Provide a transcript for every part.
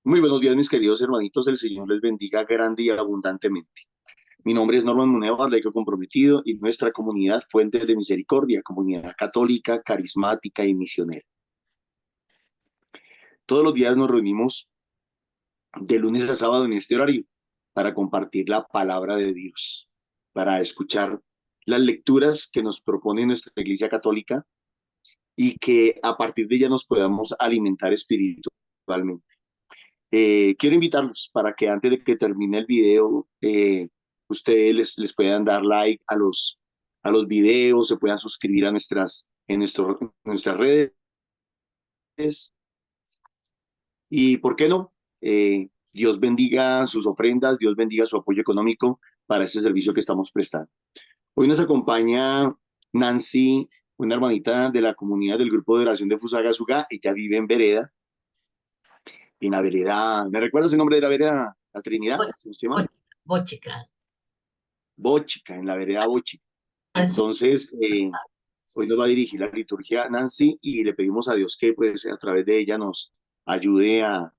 Muy buenos días, mis queridos hermanitos. El Señor les bendiga grande y abundantemente. Mi nombre es Norman Muneva, laico comprometido, y nuestra comunidad Fuente de Misericordia, comunidad católica, carismática y misionera. Todos los días nos reunimos de lunes a sábado en este horario para compartir la palabra de Dios, para escuchar las lecturas que nos propone nuestra Iglesia Católica y que a partir de ella nos podamos alimentar espiritualmente. Quiero invitarlos para que antes de que termine el video, ustedes les puedan dar like a los videos, se puedan suscribir a nuestras redes y, ¿por qué no? Dios bendiga sus ofrendas, Dios bendiga su apoyo económico para ese servicio que estamos prestando. Hoy nos acompaña Nancy, una hermanita de la comunidad del grupo de oración de Fusagasugá. Ella vive en la vereda, ¿me recuerdas el nombre de la vereda? La Trinidad, ¿se nos llama? Bochica. Bóchica, en la vereda Bóchica. Así, Entonces, hoy nos va a dirigir la liturgia Nancy y le pedimos a Dios que pues a través de ella nos ayude a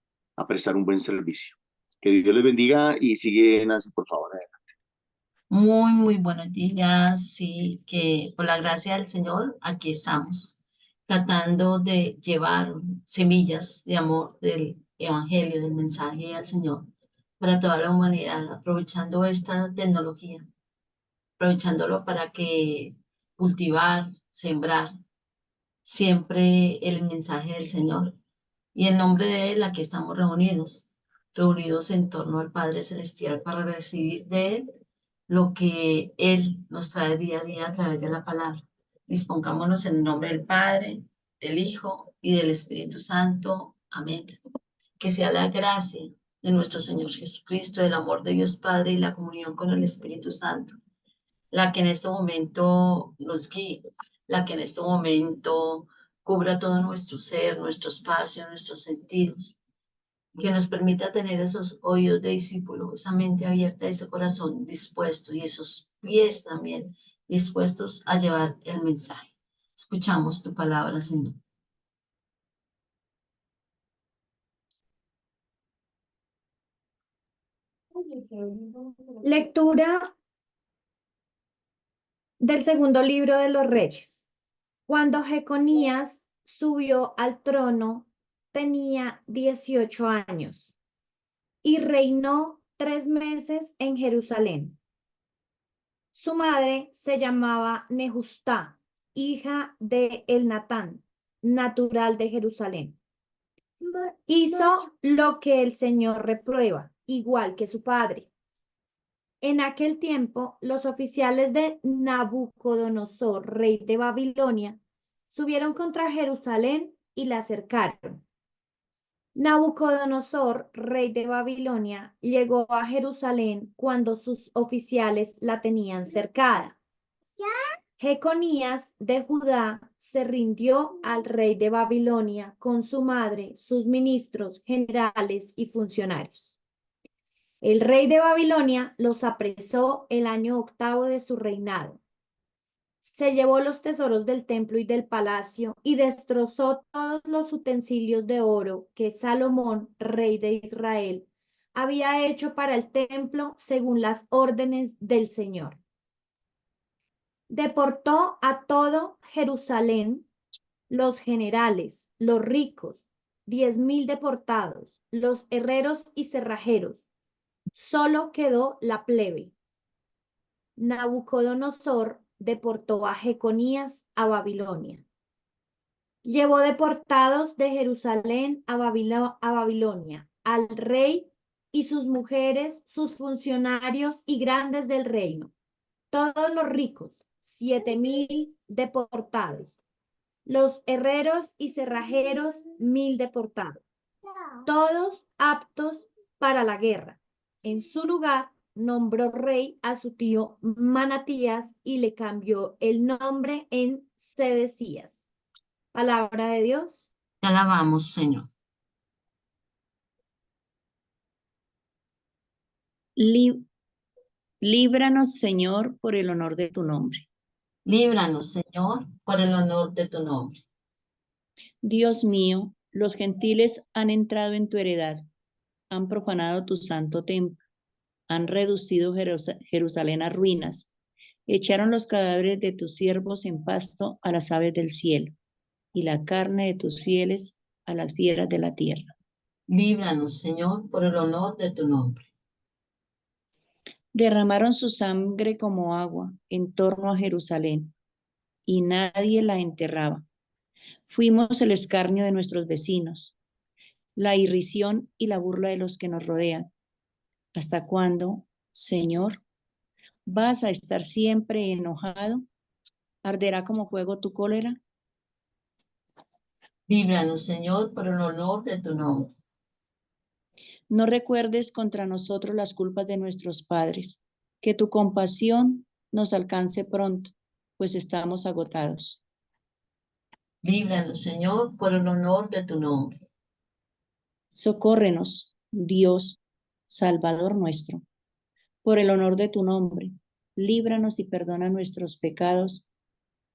prestar un buen servicio. Que Dios les bendiga y sigue Nancy, por favor. muy buenos días. Sí, que por la gracia del Señor, aquí estamos, tratando de llevar semillas de amor del Evangelio, del mensaje al Señor para toda la humanidad, aprovechando esta tecnología, aprovechándolo para que cultivar, sembrar siempre el mensaje del Señor. Y en nombre de Él, aquí estamos reunidos en torno al Padre Celestial para recibir de Él lo que Él nos trae día a día a través de la palabra. Dispongámonos en el nombre del Padre, del Hijo y del Espíritu Santo. Amén. Que sea la gracia de nuestro Señor Jesucristo, el amor de Dios Padre y la comunión con el Espíritu Santo, la que en este momento nos guíe, la que en este momento cubra todo nuestro ser, nuestro espacio, nuestros sentidos, que nos permita tener esos oídos de discípulo, esa mente abierta, ese corazón dispuesto y esos pies también dispuestos a llevar el mensaje. Escuchamos tu palabra, Señor. Lectura del segundo libro de los Reyes. Cuando Jeconías subió al trono, tenía 18 años y reinó 3 meses en Jerusalén. Su madre se llamaba Nehustá, hija de Elnatán, natural de Jerusalén. Hizo lo que el Señor reprueba, igual que su padre. En aquel tiempo, los oficiales de Nabucodonosor, rey de Babilonia, subieron contra Jerusalén y la cercaron. Nabucodonosor, rey de Babilonia, llegó a Jerusalén cuando sus oficiales la tenían cercada. Jeconías de Judá se rindió al rey de Babilonia con su madre, sus ministros, generales y funcionarios. El rey de Babilonia los apresó el año 8º de su reinado. Se llevó los tesoros del templo y del palacio y destrozó todos los utensilios de oro que Salomón, rey de Israel, había hecho para el templo según las órdenes del Señor. Deportó a todo Jerusalén, los generales, los ricos, 10.000 deportados, los herreros y cerrajeros. Solo quedó la plebe. Nabucodonosor deportó a Jeconías a Babilonia. Llevó deportados de Jerusalén a Babilonia al rey y sus mujeres, sus funcionarios y grandes del reino, todos los ricos, 7.000 deportados, los herreros y cerrajeros, 1.000 deportados, todos aptos para la guerra. En su lugar, nombró rey a su tío Manatías y le cambió el nombre en Sedecías. Palabra de Dios. Te alabamos, Señor. Líbranos, Señor, por el honor de tu nombre. Líbranos, Señor, por el honor de tu nombre. Dios mío, los gentiles han entrado en tu heredad. han profanado tu santo templo, han reducido Jerusalén a ruinas, echaron los cadáveres de tus siervos en pasto a las aves del cielo, y la carne de tus fieles a las fieras de la tierra. Líbranos, Señor, por el honor de tu nombre. Derramaron su sangre como agua en torno a Jerusalén, y nadie la enterraba. Fuimos el escarnio de nuestros vecinos, la irrisión y la burla de los que nos rodean. ¿Hasta cuándo, Señor, vas a estar siempre enojado? ¿Arderá como fuego tu cólera? Líbranos, Señor, por el honor de tu nombre. No recuerdes contra nosotros las culpas de nuestros padres, que tu compasión nos alcance pronto, pues estamos agotados. Líbranos, Señor, por el honor de tu nombre. Socórrenos, Dios, Salvador nuestro, por el honor de tu nombre. Líbranos y perdona nuestros pecados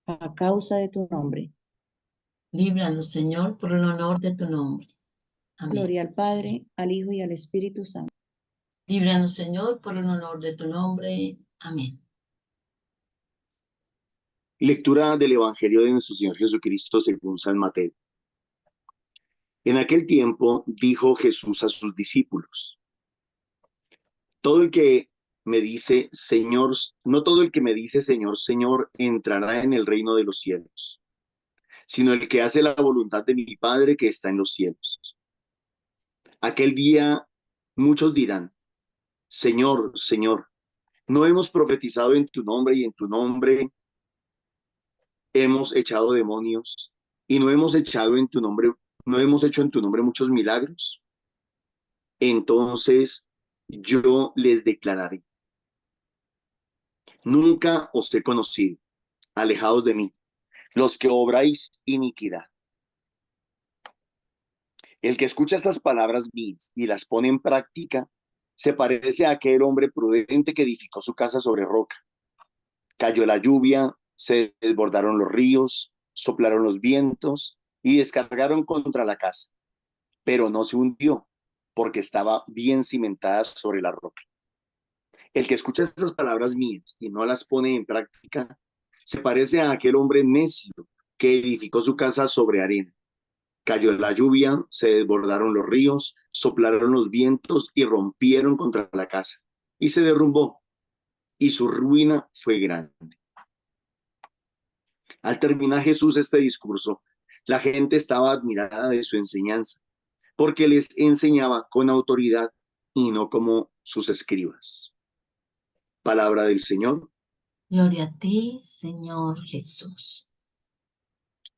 a causa de tu nombre. Líbranos, Señor, por el honor de tu nombre. Amén. Gloria al Padre, al Hijo y al Espíritu Santo. Líbranos, Señor, por el honor de tu nombre. Amén. Lectura del Evangelio de nuestro Señor Jesucristo según San Mateo. En aquel tiempo dijo Jesús a sus discípulos: todo el que me dice, Señor, no todo el que me dice, Señor, Señor, entrará en el reino de los cielos, sino el que hace la voluntad de mi Padre que está en los cielos. Aquel día muchos dirán: Señor, Señor, ¿no hemos profetizado en tu nombre y en tu nombre hemos echado demonios y no hemos echado en tu nombre, no hemos hecho en tu nombre muchos milagros? Entonces yo les declararé: nunca os he conocido, alejados de mí, los que obráis iniquidad. El que escucha estas palabras mías y las pone en práctica, se parece a aquel hombre prudente que edificó su casa sobre roca. Cayó la lluvia, se desbordaron los ríos, soplaron los vientos y descargaron contra la casa, pero no se hundió, porque estaba bien cimentada sobre la roca. El que escucha estas palabras mías y no las pone en práctica, se parece a aquel hombre necio que edificó su casa sobre arena. Cayó la lluvia, se desbordaron los ríos, soplaron los vientos y rompieron contra la casa, y se derrumbó, y su ruina fue grande. Al terminar Jesús este discurso, la gente estaba admirada de su enseñanza, porque les enseñaba con autoridad y no como sus escribas. Palabra del Señor. Gloria a ti, Señor Jesús.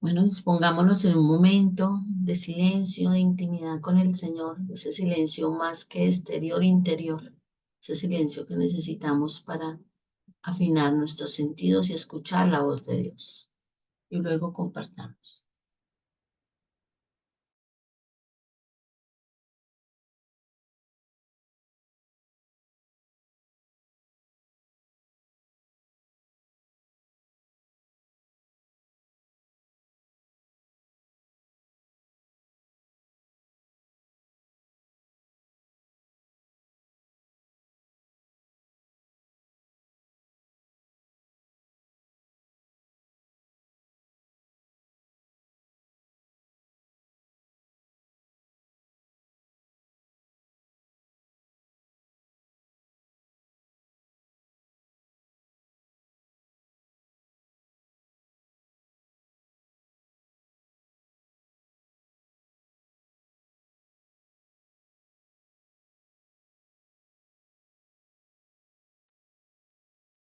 Bueno, dispongámonos en un momento de silencio, de intimidad con el Señor, ese silencio más que exterior, interior, ese silencio que necesitamos para afinar nuestros sentidos y escuchar la voz de Dios. Y luego compartamos.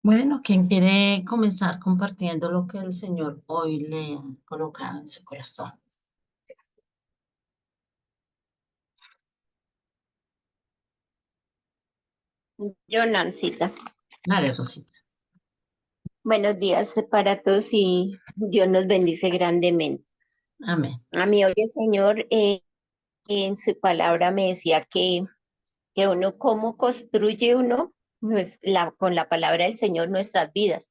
Bueno, ¿quién quiere comenzar compartiendo lo que el Señor hoy le ha colocado en su corazón? Yo, Nancita. Dale, Rosita. Buenos días para todos y Dios nos bendice grandemente. Amén. A mí hoy el Señor en su palabra me decía que uno, cómo construye uno con la palabra del Señor nuestras vidas.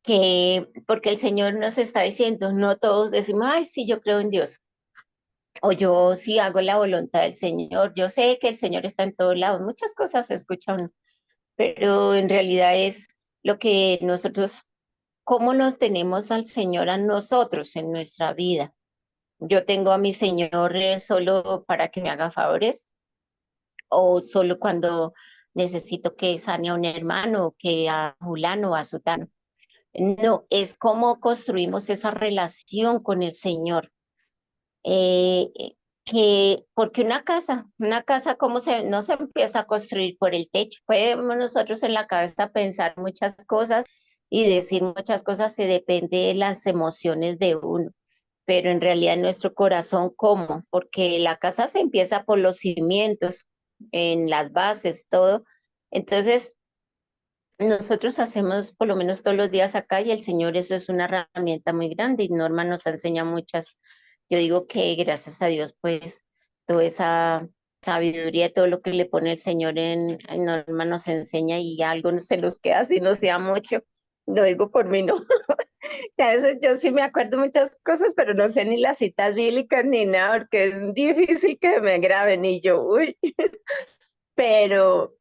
Porque el Señor nos está diciendo, no todos decimos, ay, sí, yo creo en Dios. o yo sí hago la voluntad del Señor. Yo sé que el Señor está en todos lados, muchas cosas se escuchan, pero en realidad es lo que nosotros, cómo nos tenemos al Señor a nosotros en nuestra vida. Yo tengo a mi Señor solo para que me haga favores o solo cuando necesito que sane a un hermano, que a fulano o a sutano. No, es cómo construimos esa relación con el Señor. Eh, eh, porque una casa no se empieza a construir por el techo. Podemos nosotros en la cabeza pensar muchas cosas y decir muchas cosas, se depende de las emociones de uno, pero en realidad en nuestro corazón, ¿cómo? Porque la casa se empieza por los cimientos, en las bases, todo. Entonces, nosotros hacemos por lo menos todos los días acá y el Señor, eso es una herramienta muy grande y Norma nos enseña muchas. Yo digo que gracias a Dios, pues toda esa sabiduría, todo lo que le pone el Señor en Norma nos enseña y algo no se nos queda así, no sea mucho. Lo digo por mí, no. Que a veces yo sí me acuerdo muchas cosas, pero no sé ni las citas bíblicas ni nada, porque es difícil que me graben y yo, uy, pero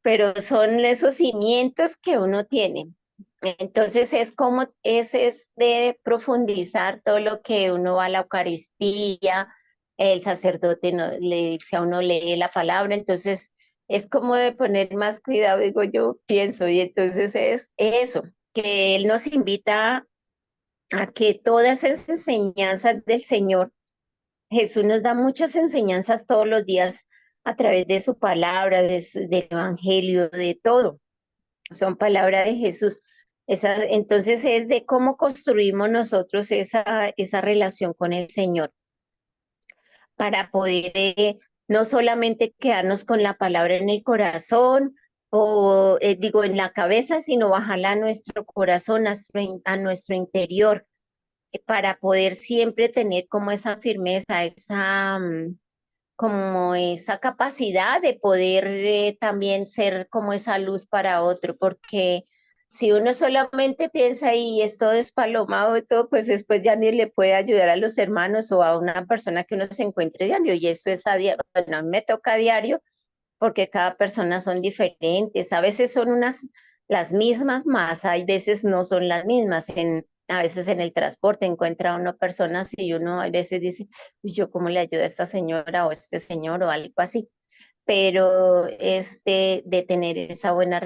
son esos cimientos que uno tiene. Entonces es como, ese es de profundizar todo lo que uno va a la Eucaristía, el sacerdote le dice a uno lee la palabra, entonces es como de poner más cuidado, digo yo, pienso, y entonces es eso, que Él nos invita a que todas esas enseñanzas del Señor, Jesús nos da muchas enseñanzas todos los días a través de su palabra, del Evangelio, de todo. Son palabras de Jesús. Entonces es de cómo construimos nosotros esa relación con el Señor para poder no solamente quedarnos con la palabra en el corazón o digo en la cabeza, sino bajarla a nuestro corazón, a nuestro interior para poder siempre tener como esa firmeza, como esa capacidad de poder también ser como esa luz para otro, porque si uno solamente piensa y es todo despalomado y todo, pues después ya ni le puede ayudar a los hermanos o a una persona que uno se encuentre diario, y eso es a diario, bueno, a mí me toca a diario porque cada persona son diferentes. A veces son las mismas, más hay veces no son las mismas. A veces en el transporte encuentra uno personas y uno a veces dice, "Uy, yo cómo le ayudo a esta señora o a este señor o algo así". Pero de tener esa buena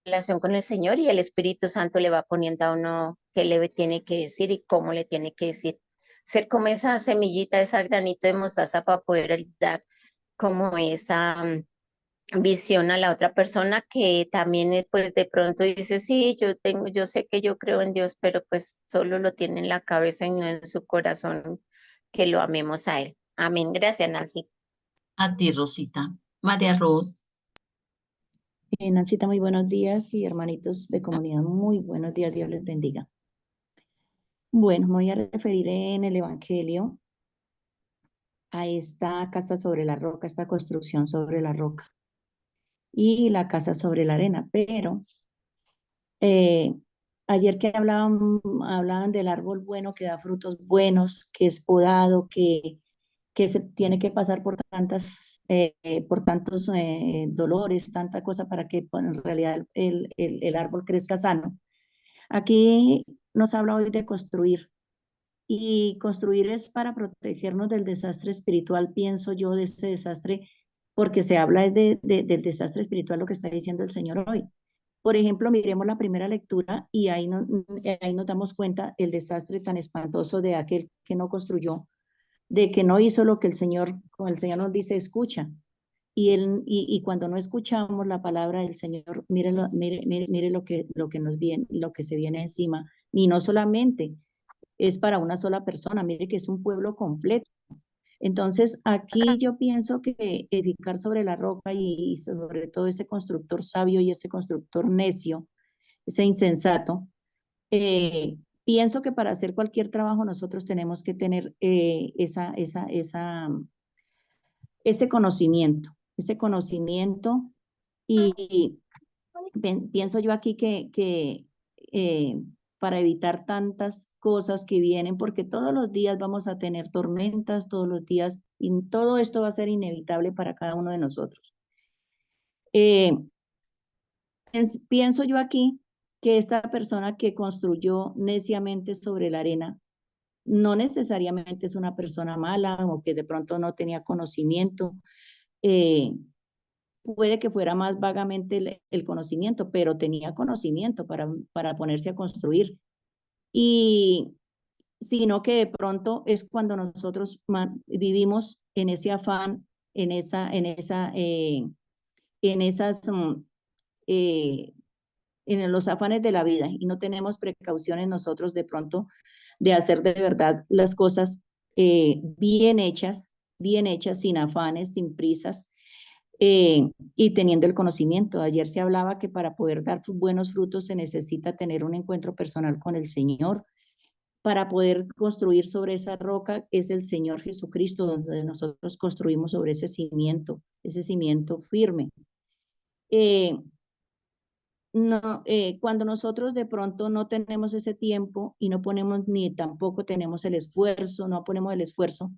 relación con el Señor y el Espíritu Santo le va poniendo a uno qué le tiene que decir y cómo le tiene que decir. Ser como esa semillita, esa granito de mostaza para poder dar como esa visión a la otra persona que también pues de pronto dice, sí, yo sé que yo creo en Dios, pero pues solo lo tiene en la cabeza y no en su corazón, que lo amemos a Él. Amén. Gracias, Nancy. A ti, Rosita. María Ruth. Nancita, muy buenos días y hermanitos de comunidad, muy buenos días, Dios les bendiga. Bueno, me voy a referir en el Evangelio a esta casa sobre la roca, esta construcción sobre la roca y la casa sobre la arena, pero eh, ayer que hablaban del árbol bueno que da frutos buenos, que es podado, que se tiene que pasar por tantos dolores, tanta cosa para que bueno, en realidad el árbol crezca sano. Aquí nos habla hoy de construir. Y construir es para protegernos del desastre espiritual, pienso yo, de ese desastre, porque se habla es del desastre espiritual, lo que está diciendo el Señor hoy. Por ejemplo, miremos la primera lectura y ahí nos damos cuenta el desastre tan espantoso de aquel que no construyó, de que no hizo lo que como el Señor nos dice, escucha. Y cuando no escuchamos la palabra del Señor, mire lo que nos viene, lo que se viene encima. Y no solamente es para una sola persona, mire que es un pueblo completo. Entonces, aquí yo pienso que edificar sobre la roca y sobre todo ese constructor sabio y ese constructor necio, ese insensato, pienso que para hacer cualquier trabajo nosotros tenemos que tener ese conocimiento y pienso yo aquí que para evitar tantas cosas que vienen, porque todos los días vamos a tener tormentas, todos los días Y todo esto va a ser inevitable para cada uno de nosotros. Eh, pienso yo aquí que esta persona que construyó neciamente sobre la arena no necesariamente es una persona mala o que de pronto no tenía conocimiento. Eh, puede que fuera más vagamente el conocimiento, pero tenía conocimiento para ponerse a construir. Y sino que de pronto es cuando nosotros vivimos en ese afán, en esas, eh, en los afanes de la vida y no tenemos precauciones nosotros de pronto de hacer de verdad las cosas bien hechas, sin afanes, sin prisas, y teniendo el conocimiento. Ayer se hablaba que para poder dar buenos frutos se necesita tener un encuentro personal con el Señor. Para poder construir sobre esa roca es el Señor Jesucristo, donde nosotros construimos sobre ese cimiento firme. No, cuando nosotros de pronto no tenemos ese tiempo y no ponemos ni tampoco tenemos el esfuerzo, no ponemos el esfuerzo,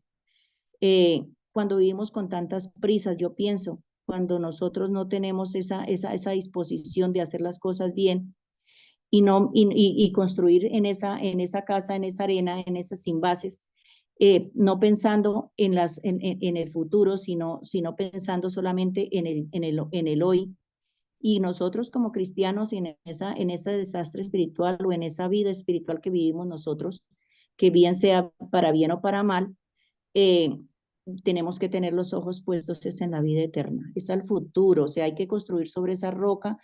cuando vivimos con tantas prisas, yo pienso, cuando nosotros no tenemos esa disposición de hacer las cosas bien y, no, y construir en esa casa, en esa arena, en esas bases, no pensando en el futuro, sino pensando solamente en el hoy. Y nosotros como cristianos en ese desastre espiritual o en esa vida espiritual que vivimos nosotros, que bien sea para bien o para mal, eh, tenemos que tener los ojos puestos es en la vida eterna, es al futuro, o sea, hay que construir sobre esa roca.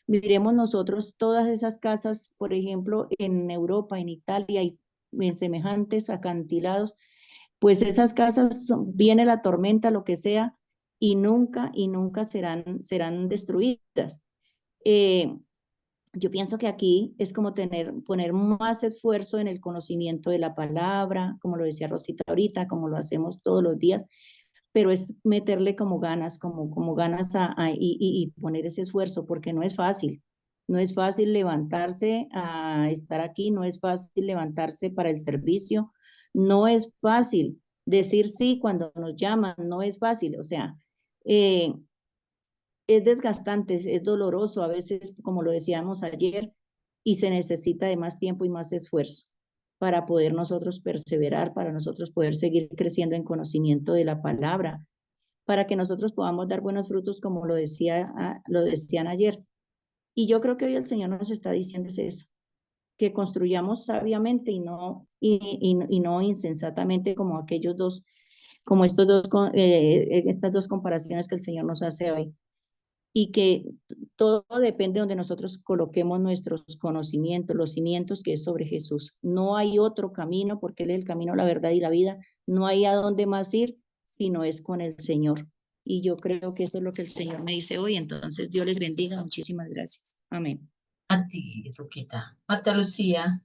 Miremos nosotros todas esas casas, por ejemplo, en Europa, en Italia, y en semejantes acantilados, pues esas casas, viene la tormenta, lo que sea, y nunca serán destruidas. Eh, yo pienso que aquí es como poner más esfuerzo en el conocimiento de la palabra, como lo decía Rosita ahorita, como lo hacemos todos los días, pero es meterle como ganas, como ganas y poner ese esfuerzo, porque no es fácil. No es fácil levantarse a estar aquí, no es fácil levantarse para el servicio, no es fácil decir sí cuando nos llaman, no es fácil, o sea, eh, es desgastante, es doloroso a veces, como lo decíamos ayer, y se necesita de más tiempo y más esfuerzo para poder nosotros perseverar, para nosotros poder seguir creciendo en conocimiento de la palabra, para que nosotros podamos dar buenos frutos, como lo decían ayer. Y yo creo que hoy el Señor nos está diciendo es eso, que construyamos sabiamente y no insensatamente como aquellos dos, como estas dos comparaciones que el Señor nos hace hoy. Y que todo depende de donde nosotros coloquemos nuestros conocimientos, los cimientos que es sobre Jesús. No hay otro camino, porque Él es el camino, la verdad y la vida. No hay a dónde más ir, sino es con el Señor. Y yo creo que eso es lo que el Señor me dice hoy. Entonces, Dios les bendiga. Muchísimas gracias. Amén. A ti, Ruquita. Marta Lucía,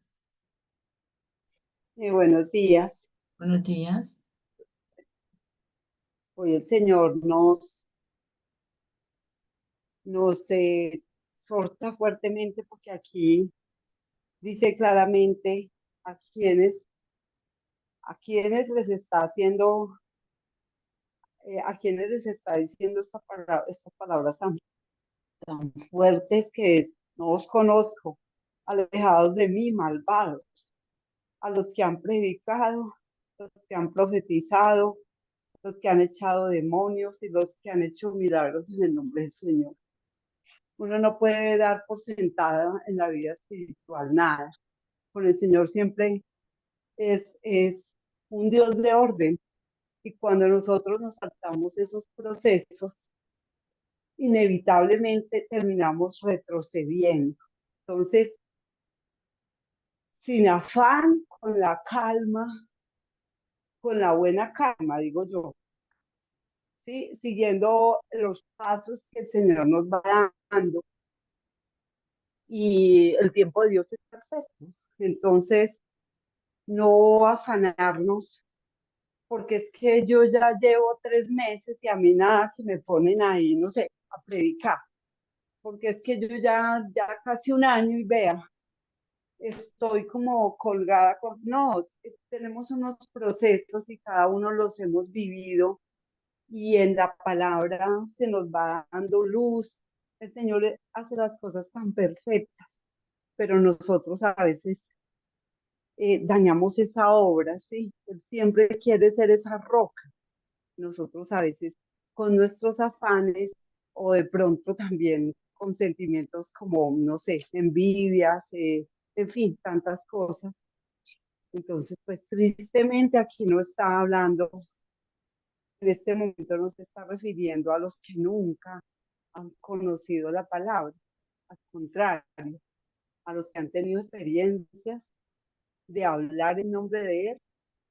Buenos días. buenos días. Hoy el Señor nos exhorta fuertemente porque aquí dice claramente a quienes les está haciendo, a quienes les está diciendo estas palabras tan fuertes que es, no os conozco, alejados de mí, malvados, a los que han predicado, los que han profetizado, los que han echado demonios y los que han hecho milagros en el nombre del Señor. Uno no puede dar por sentada en la vida espiritual nada. Con el Señor siempre es un Dios de orden. Y cuando nosotros nos saltamos esos procesos, inevitablemente terminamos retrocediendo. Entonces, sin afán, con la calma, con la buena calma, digo yo, ¿sí? Siguiendo los pasos que el Señor nos va dando. Y el tiempo de Dios es perfecto. Entonces, no afanarnos, porque es que yo ya llevo 3 meses y a mí nada que me ponen ahí, no sé, a predicar, porque es que yo ya casi un año y vea, estoy como colgada con, no, tenemos unos procesos y cada uno los hemos vivido y en la palabra se nos va dando luz. El Señor hace las cosas tan perfectas, pero nosotros a veces dañamos esa obra, ¿sí? Él siempre quiere ser esa roca. Nosotros a veces con nuestros afanes o de pronto también con sentimientos como, no sé, envidias, en fin, tantas cosas. Entonces, pues tristemente aquí no está hablando, en este momento no se está refiriendo a los que nunca han conocido la palabra, al contrario, a los que han tenido experiencias de hablar en nombre de Él,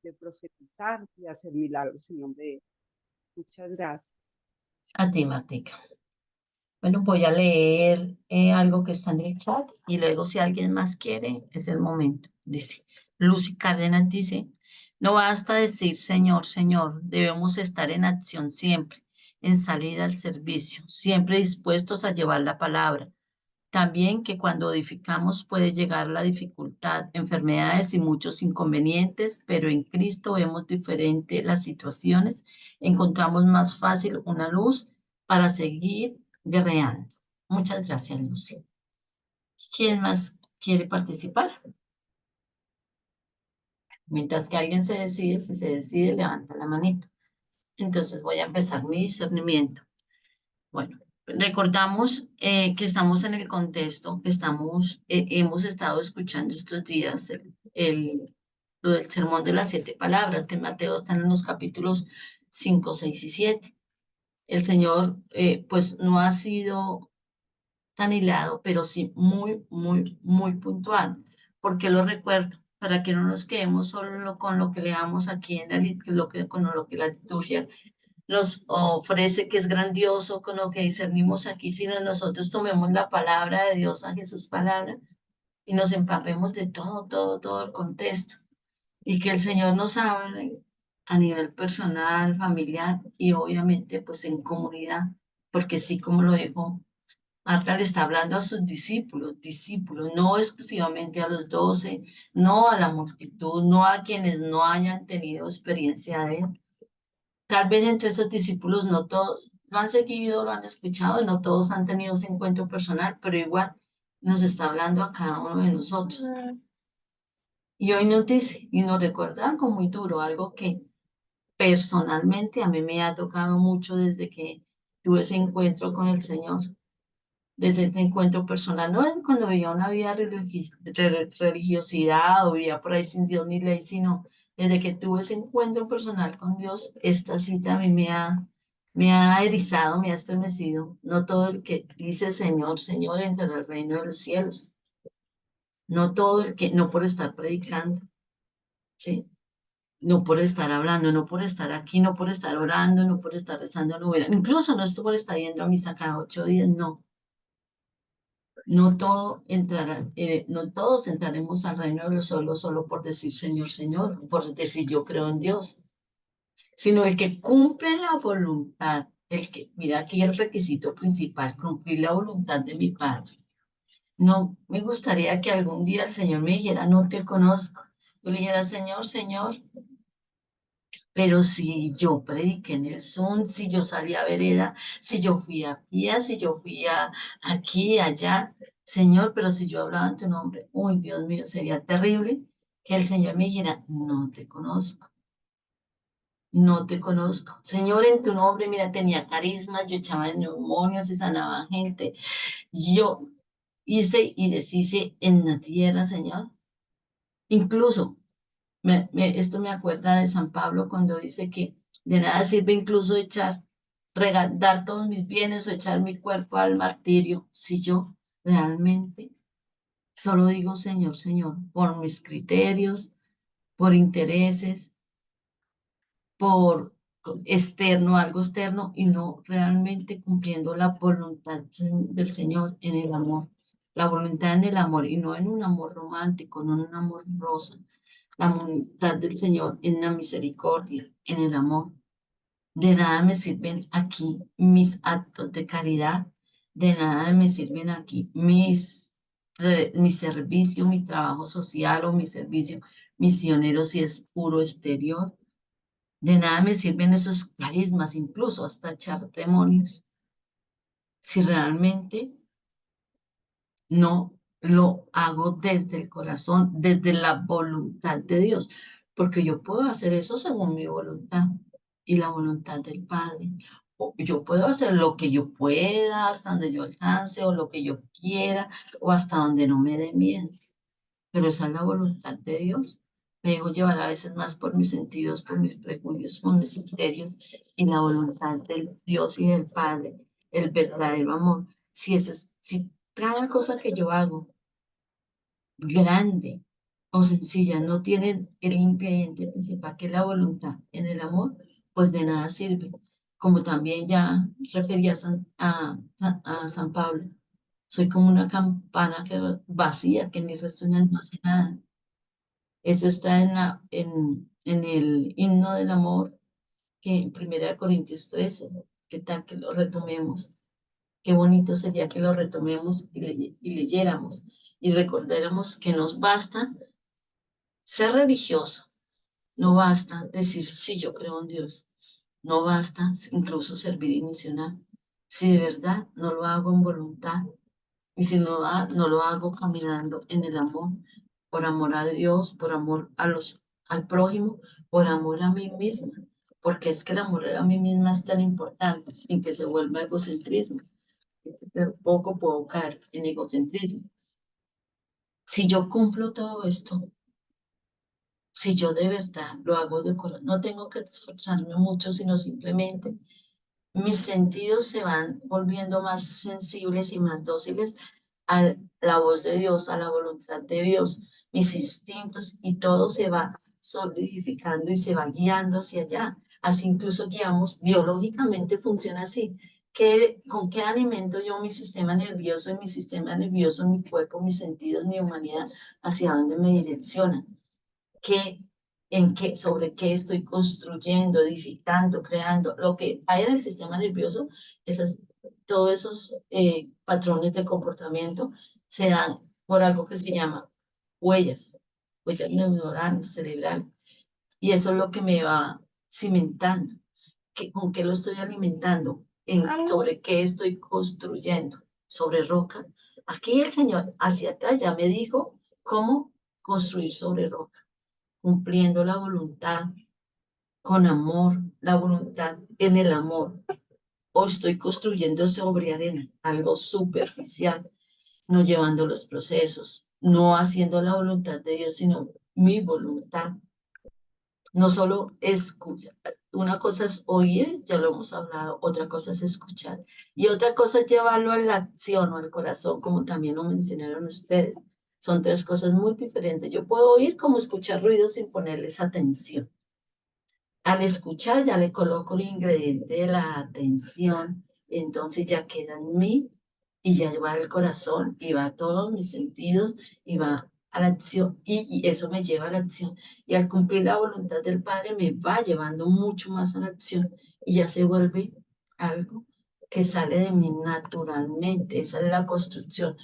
de profetizar y hacer milagros en nombre de Él. Muchas gracias. A ti, Matica. Bueno, voy a leer algo que está en el chat y luego si alguien más quiere, es el momento. Dice, Lucy Cárdenas dice, no basta decir Señor, Señor, debemos estar en acción siempre, en salida al servicio, siempre dispuestos a llevar la palabra. También que cuando edificamos puede llegar la dificultad, enfermedades y muchos inconvenientes, pero en Cristo vemos diferente las situaciones, encontramos más fácil una luz para seguir guerreando. Muchas gracias, Lucy. ¿Quién más quiere participar? Mientras que alguien se decide, si se decide, levanta la manito. Entonces voy a empezar mi discernimiento. Bueno, recordamos que estamos en el contexto, que hemos estado escuchando estos días lo del sermón de las 7 palabras, que en Mateo están en los capítulos 5, 6 y 7. El Señor, pues, no ha sido tan hilado, pero sí muy, muy, muy puntual. ¿Por qué lo recuerdo? Para que no nos quedemos solo con lo que leamos aquí en con lo que la liturgia nos ofrece, que es grandioso, con lo que discernimos aquí, sino nosotros tomemos la palabra de Dios, a Jesús palabra, y nos empapemos de todo, todo, todo el contexto. Y que el Señor nos hable a nivel personal, familiar y obviamente pues en comunidad, porque sí, como lo dijo Marta, le está hablando a sus discípulos, no exclusivamente a los 12, no a la multitud, no a quienes no hayan tenido experiencia de él. Tal vez entre esos discípulos no todos lo han seguido, lo han escuchado, no todos han tenido ese encuentro personal, pero igual nos está hablando a cada uno de nosotros. Y hoy nos dice y nos recuerda algo muy duro, algo que personalmente a mí me ha tocado mucho desde que tuve ese encuentro con el Señor, desde este encuentro personal, no es cuando veía una vida religiosidad o vivía por ahí sin Dios ni ley, sino desde que tuve ese encuentro personal con Dios, esta cita a mí me ha erizado, me ha estremecido. No todo el que dice Señor, Señor entra al reino de los cielos. No todo el que, no por estar predicando, ¿sí? No por estar hablando, no por estar aquí, no por estar orando, no por estar rezando novena, incluso no estoy por estar yendo a misa cada 8 días, no. No todo entrará, no todos entraremos al reino de los cielos solo por decir Señor, Señor, por decir yo creo en Dios, sino el que cumple la voluntad, el que, mira aquí el requisito principal, cumplir la voluntad de mi Padre. No me gustaría que algún día el Señor me dijera, no te conozco. Yo le dijera, Señor, Señor, pero si yo prediqué en el Zoom, si yo salí a vereda, si yo fui a Pía, si yo fui a aquí, allá, Señor, pero si yo hablaba en tu nombre, uy, Dios mío, sería terrible que el Señor me dijera, no te conozco, no te conozco. Señor, en tu nombre, mira, tenía carisma, yo echaba demonios y sanaba gente. Yo hice y deshice en la tierra, Señor. Incluso esto me acuerda de San Pablo cuando dice que de nada sirve incluso dar todos mis bienes o echar mi cuerpo al martirio si yo realmente solo digo Señor, Señor, por mis criterios, por intereses, por algo externo y no realmente cumpliendo la voluntad del Señor en el amor. La voluntad en el amor y no en un amor romántico, no en un amor rosa. La voluntad del Señor en la misericordia, en el amor. De nada me sirven aquí mis actos de caridad, de nada me sirven aquí mis mi servicio, mi trabajo social o mi servicio misionero si es puro exterior. De nada me sirven esos carismas, incluso hasta echar demonios, si realmente no lo hago desde el corazón, desde la voluntad de Dios, porque yo puedo hacer eso según mi voluntad y la voluntad del Padre. O yo puedo hacer lo que yo pueda, hasta donde yo alcance, o lo que yo quiera, o hasta donde no me dé miedo. Pero esa es la voluntad de Dios. Me dejo llevar a veces más por mis sentidos, por mis prejuicios, por mis criterios, y la voluntad del Dios y del Padre, el verdadero amor. Si cada cosa que yo hago, grande o sencilla, no tienen el ingrediente principal que es la voluntad en el amor, pues de nada sirve. Como también ya refería a San Pablo, soy como una campana vacía que ni resuena ni hace nada. Eso está en el himno del amor, que en 1 Corintios 13. ¿Qué tal que lo retomemos? Qué bonito sería que lo retomemos y leyéramos y recordáramos que nos basta ser religioso, no basta decir sí, yo creo en Dios, no basta incluso servir y misionar. Si de verdad no lo hago en voluntad y si no lo hago caminando en el amor, por amor a Dios, por amor al prójimo, por amor a mí misma, porque es que el amor a mí misma es tan importante sin que se vuelva egocentrismo. Tampoco puedo caer en egocentrismo. Si yo cumplo todo esto, si yo de verdad lo hago de corazón, no tengo que esforzarme mucho, sino simplemente mis sentidos se van volviendo más sensibles y más dóciles a la voz de Dios, a la voluntad de Dios, mis instintos y todo se va solidificando y se va guiando hacia allá. Así incluso guiamos, biológicamente funciona así. ¿Con qué alimento yo mi sistema nervioso y mi sistema nervioso, mi cuerpo, mis sentidos, mi humanidad, hacia dónde me direccionan? ¿Qué, sobre qué estoy construyendo, edificando, creando? Lo que hay en el sistema nervioso, todos esos patrones de comportamiento se dan por algo que se llama huellas, huellas neuronales, cerebrales. Y eso es lo que me va cimentando. ¿Con qué lo estoy alimentando? ¿Sobre qué estoy construyendo? ¿Sobre roca? Aquí el Señor hacia atrás ya me dijo cómo construir sobre roca, cumpliendo la voluntad con amor, la voluntad en el amor. O estoy construyendo sobre arena, algo superficial, no llevando los procesos, no haciendo la voluntad de Dios, sino mi voluntad. No solo escuchar. Una cosa es oír, ya lo hemos hablado, otra cosa es escuchar. Y otra cosa es llevarlo a la acción o al corazón, como también lo mencionaron ustedes. Son tres cosas muy diferentes. Yo puedo oír como escuchar ruidos sin ponerles atención. Al escuchar ya le coloco el ingrediente de la atención, entonces ya queda en mí y ya va al corazón y va a todos mis sentidos y va a la acción y eso me lleva a la acción. Y al cumplir la voluntad del Padre me va llevando mucho más a la acción y ya se vuelve algo que sale de mí naturalmente. Esa es la construcción.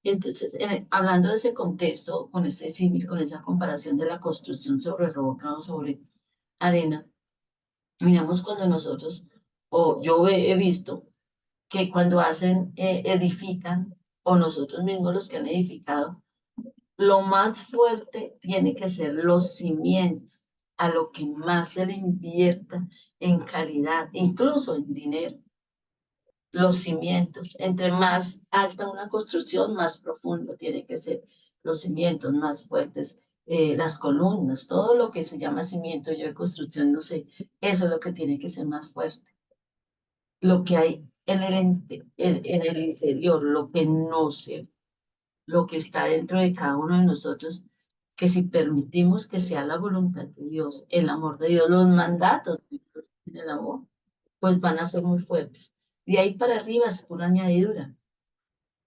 Y entonces, hablando de ese contexto, con ese símil, con esa comparación de la construcción sobre roca o sobre arena, miramos cuando nosotros, o yo he visto que cuando edifican, o nosotros mismos los que han edificado, lo más fuerte tiene que ser los cimientos, a lo que más se le invierta en calidad, incluso en dinero. Los cimientos, entre más alta una construcción, más profundo tiene que ser los cimientos, más fuertes las columnas, todo lo que se llama cimiento, yo de construcción no sé, eso es lo que tiene que ser más fuerte. Lo que hay en el interior, lo que no se, lo que está dentro de cada uno de nosotros, que si permitimos que sea la voluntad de Dios, el amor de Dios, los mandatos de Dios en el amor, pues van a ser muy fuertes. De ahí para arriba es pura añadidura.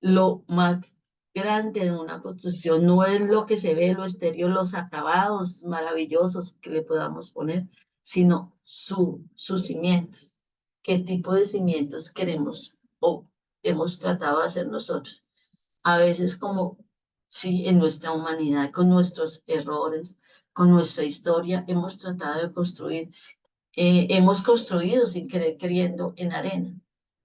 Lo más grande de una construcción no es lo que se ve, lo exterior, los acabados maravillosos que le podamos poner, sino sus cimientos. ¿Qué tipo de cimientos queremos o hemos tratado de hacer nosotros? A veces como sí, en nuestra humanidad, con nuestros errores, con nuestra historia, hemos tratado de construir, hemos construido sin querer queriendo en arena,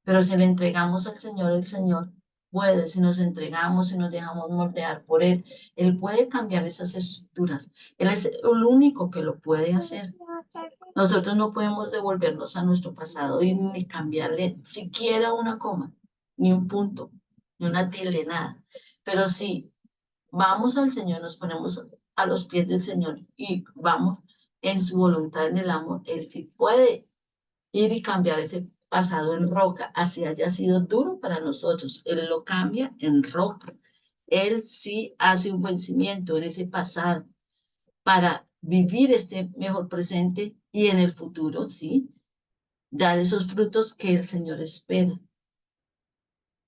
pero si le entregamos al Señor, el Señor puede, si nos entregamos, si nos dejamos moldear por Él puede cambiar esas estructuras. Él es el único que lo puede hacer. Nosotros no podemos devolvernos a nuestro pasado y ni cambiarle siquiera una coma, ni un punto, ni una tilde, nada. Pero sí, vamos al Señor, nos ponemos a los pies del Señor y vamos en su voluntad, en el amor. Él sí puede ir y cambiar ese pasado en roca, así haya sido duro para nosotros. Él lo cambia en roca. Él sí hace un buen cimiento en ese pasado para vivir este mejor presente y en el futuro, ¿sí? Dar esos frutos que el Señor espera.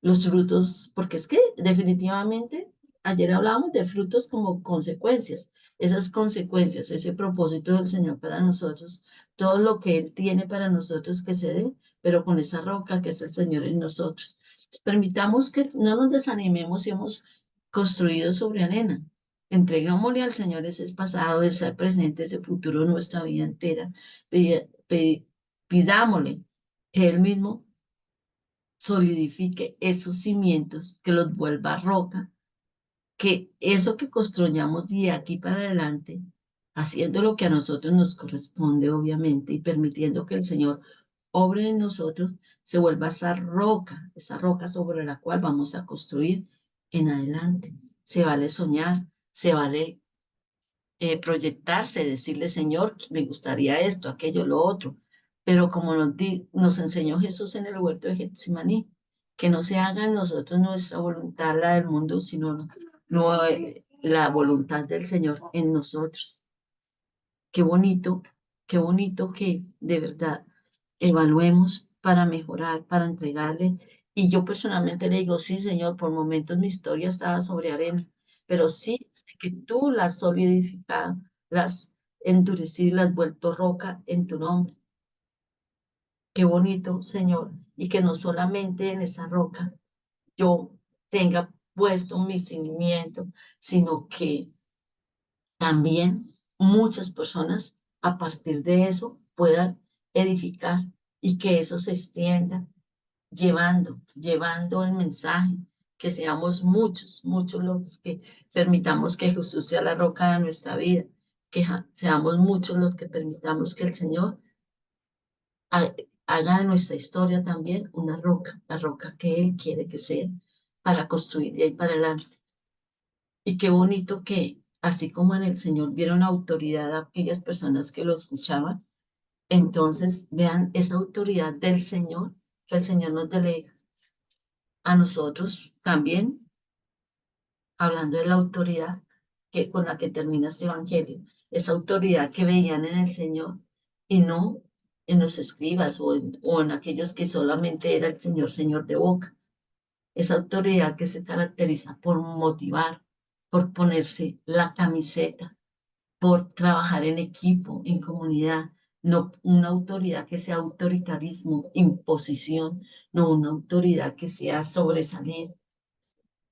Los frutos, porque es que definitivamente ayer hablábamos de frutos como consecuencias, esas consecuencias, ese propósito del Señor para nosotros, todo lo que Él tiene para nosotros que se dé, pero con esa roca que es el Señor en nosotros. Pues permitamos que no nos desanimemos si hemos construido sobre arena. Entregámosle al Señor ese pasado, ese presente, ese futuro, nuestra vida entera. Pidámosle que Él mismo solidifique esos cimientos, que los vuelva roca, que eso que construyamos de aquí para adelante, haciendo lo que a nosotros nos corresponde, obviamente, y permitiendo que el Señor obre en nosotros, se vuelva esa roca sobre la cual vamos a construir en adelante. Se vale soñar, se vale proyectarse, decirle, Señor, me gustaría esto, aquello, lo otro. Pero como nos enseñó Jesús en el huerto de Getsemaní, que no se haga en nosotros nuestra voluntad, la del mundo, sino la voluntad del Señor en nosotros. Qué bonito que de verdad evaluemos para mejorar, para entregarle. Y yo personalmente le digo, sí, Señor, por momentos mi historia estaba sobre arena, pero sí que tú la has solidificado, las has endurecido, las has vuelto roca en tu nombre. Qué bonito, Señor, y que no solamente en esa roca yo tenga puesto mi cimiento, sino que también muchas personas a partir de eso puedan edificar y que eso se extienda llevando el mensaje, que seamos muchos los que permitamos que Jesús sea la roca de nuestra vida, que seamos muchos los que permitamos que el Señor haga de nuestra historia también una roca, la roca que Él quiere que sea para construir de ahí para adelante. Y qué bonito que, así como en el Señor vieron autoridad a aquellas personas que lo escuchaban, entonces vean esa autoridad del Señor, que el Señor nos delega a nosotros también, hablando de la autoridad con la que termina este evangelio, esa autoridad que veían en el Señor y no en los escribas o en aquellos que solamente era el Señor, Señor de boca. Esa autoridad que se caracteriza por motivar, por ponerse la camiseta, por trabajar en equipo, en comunidad, no una autoridad que sea autoritarismo, imposición, no una autoridad que sea sobresalir,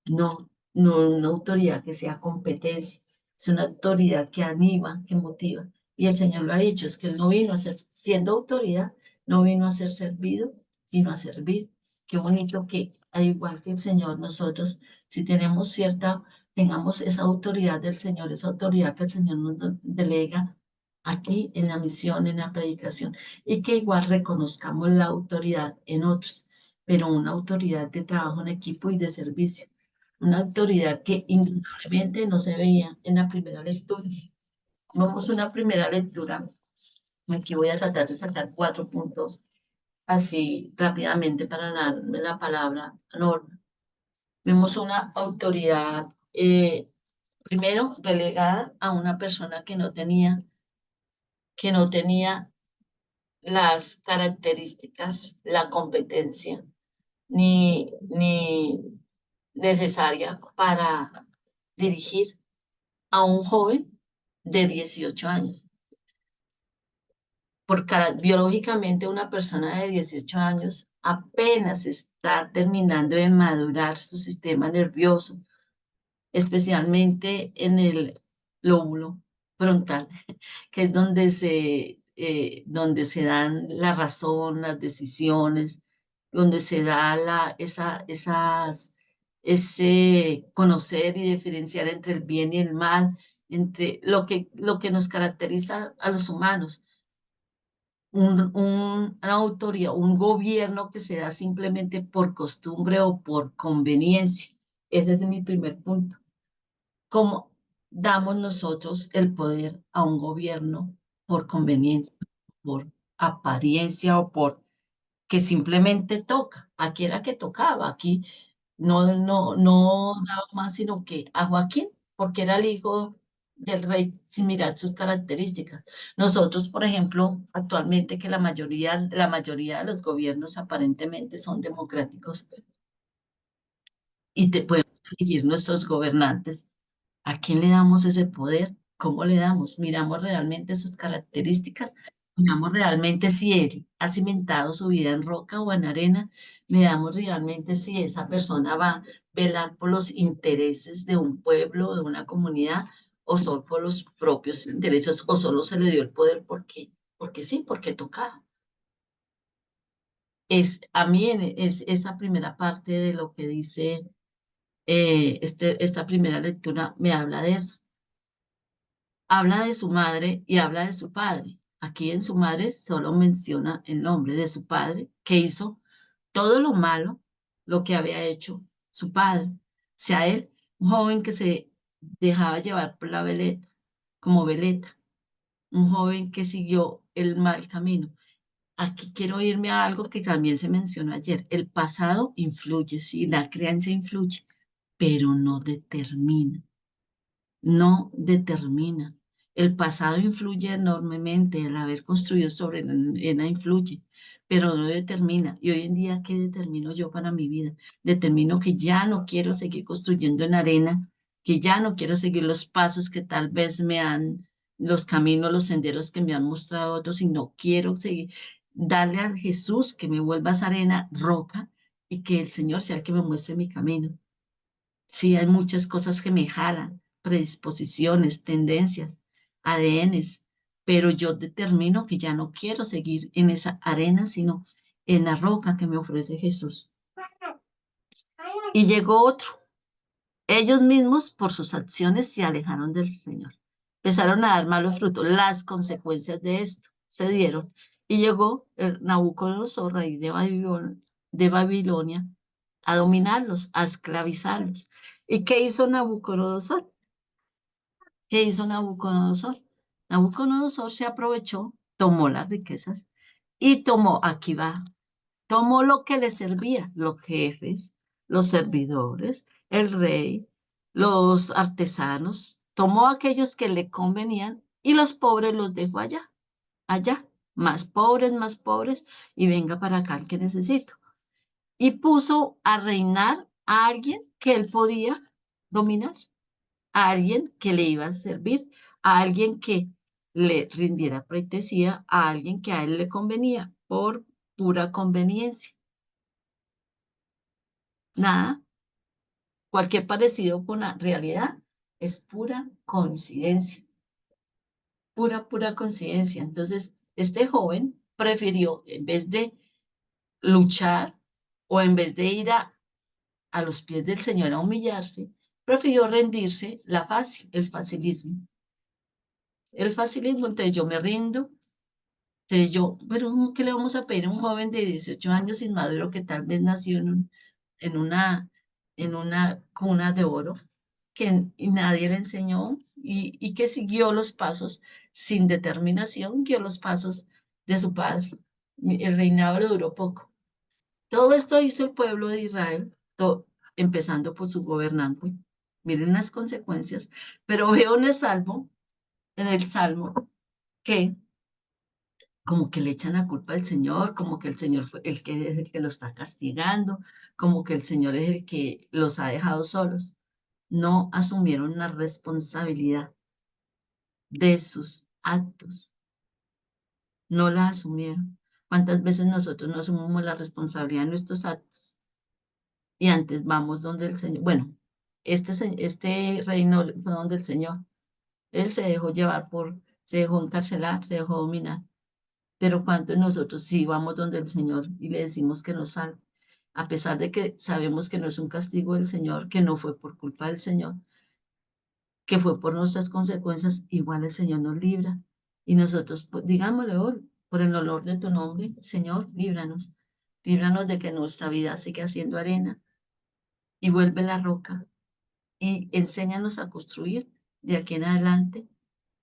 no una autoridad que sea competencia, es una autoridad que anima, que motiva. Y el Señor lo ha dicho, es que Él no vino a ser, siendo autoridad, no vino a ser servido, sino a servir. Qué bonito que, al igual que el Señor, nosotros, si tenemos tengamos esa autoridad del Señor, esa autoridad que el Señor nos delega aquí en la misión, en la predicación, y que igual reconozcamos la autoridad en otros, pero una autoridad de trabajo en equipo y de servicio, una autoridad que indudablemente no se veía en la primera lectura. Vamos a una primera lectura. Aquí voy a tratar de sacar 4 puntos así rápidamente para darme la palabra a Norma. Vemos una autoridad, primero, delegada a una persona que no tenía las características, la competencia, ni necesaria para dirigir a un joven de 18 años. Biológicamente, una persona de 18 años apenas está terminando de madurar su sistema nervioso, especialmente en el lóbulo frontal, que es donde se dan la razón, las decisiones, donde se da ese conocer y diferenciar entre el bien y el mal, entre lo que nos caracteriza a los humanos. Una autoridad, un gobierno que se da simplemente por costumbre o por conveniencia. Ese es mi primer punto. ¿Cómo damos nosotros el poder a un gobierno por conveniencia, por apariencia o por que simplemente toca? Aquí era que tocaba, aquí no daba más sino que a Joaquín, porque era el hijo del rey sin mirar sus características. Nosotros, por ejemplo, actualmente que la mayoría de los gobiernos aparentemente son democráticos y podemos elegir nuestros gobernantes. ¿A quién le damos ese poder? ¿Cómo le damos? ¿Miramos realmente sus características? ¿Miramos realmente si él ha cimentado su vida en roca o en arena? ¿Miramos realmente si esa persona va a velar por los intereses de un pueblo, de una comunidad, o solo por los propios intereses, o solo se le dio el poder porque sí, porque tocaba? A mí es esa primera parte de lo que dice esta primera lectura me habla de eso. Habla de su madre y habla de su padre. Aquí en su madre solo menciona el nombre de su padre, que hizo todo lo malo, lo que había hecho su padre. O sea, él, un joven que se dejaba llevar por la veleta, como veleta, un joven que siguió el mal camino. Aquí quiero irme a algo que también se mencionó ayer. El pasado influye, sí, la crianza influye, pero no determina. No determina. El pasado influye enormemente, el haber construido sobre arena influye, pero no determina. Y hoy en día, ¿qué determino yo para mi vida? Determino que ya no quiero seguir construyendo en arena, que ya no quiero seguir los pasos que tal vez los caminos, los senderos que me han mostrado otros, sino quiero seguir, darle a Jesús que me vuelva esa arena roca y que el Señor sea el que me muestre mi camino. Sí, hay muchas cosas que me jalan, predisposiciones, tendencias, ADNs, pero yo determino que ya no quiero seguir en esa arena, sino en la roca que me ofrece Jesús. Y llegó otro. Ellos mismos, por sus acciones, se alejaron del Señor. Empezaron a dar malos frutos. Las consecuencias de esto se dieron. Y llegó el Nabucodonosor, rey de Babilonia, a dominarlos, a esclavizarlos. ¿Y qué hizo Nabucodonosor? ¿Qué hizo Nabucodonosor? Nabucodonosor se aprovechó, tomó las riquezas y aquí va, tomó lo que le servía, los jefes, los servidores, el rey, los artesanos, tomó aquellos que le convenían y los pobres los dejó allá, más pobres, y venga para acá el que necesito. Y puso a reinar a alguien que él podía dominar, a alguien que le iba a servir, a alguien que le rindiera pleitesía, a alguien que a él le convenía por pura conveniencia. Nada, cualquier parecido con la realidad es pura coincidencia, pura coincidencia. Entonces, este joven prefirió, en vez de luchar o en vez de ir a los pies del Señor a humillarse, prefirió rendirse el facilismo. El facilismo, entonces yo me rindo, entonces yo, pero ¿qué le vamos a pedir a un joven de 18 años inmaduro que tal vez nació en una, en una cuna de oro, y nadie le enseñó y que siguió los pasos sin determinación, siguió los pasos de su padre? El reinado le duró poco. Todo esto hizo el pueblo de Israel, empezando por su gobernante. Miren las consecuencias, pero veo en el Salmo, que como que le echan la culpa al Señor, como que el Señor fue el que lo está castigando, como que el Señor es el que los ha dejado solos. No asumieron la responsabilidad de sus actos, no la asumieron. ¿Cuántas veces nosotros no asumimos la responsabilidad de nuestros actos? Y antes vamos donde el Señor, bueno, este reino fue donde el Señor. Él se dejó llevar se dejó encarcelar, se dejó dominar. Pero cuando nosotros sí vamos donde el Señor y le decimos que nos salve, a pesar de que sabemos que no es un castigo del Señor, que no fue por culpa del Señor, que fue por nuestras consecuencias, igual el Señor nos libra. Y nosotros, pues, digámosle hoy, por el olor de tu nombre, Señor, líbranos. Líbranos de que nuestra vida siga siendo arena y vuelve la roca. Y enséñanos a construir de aquí en adelante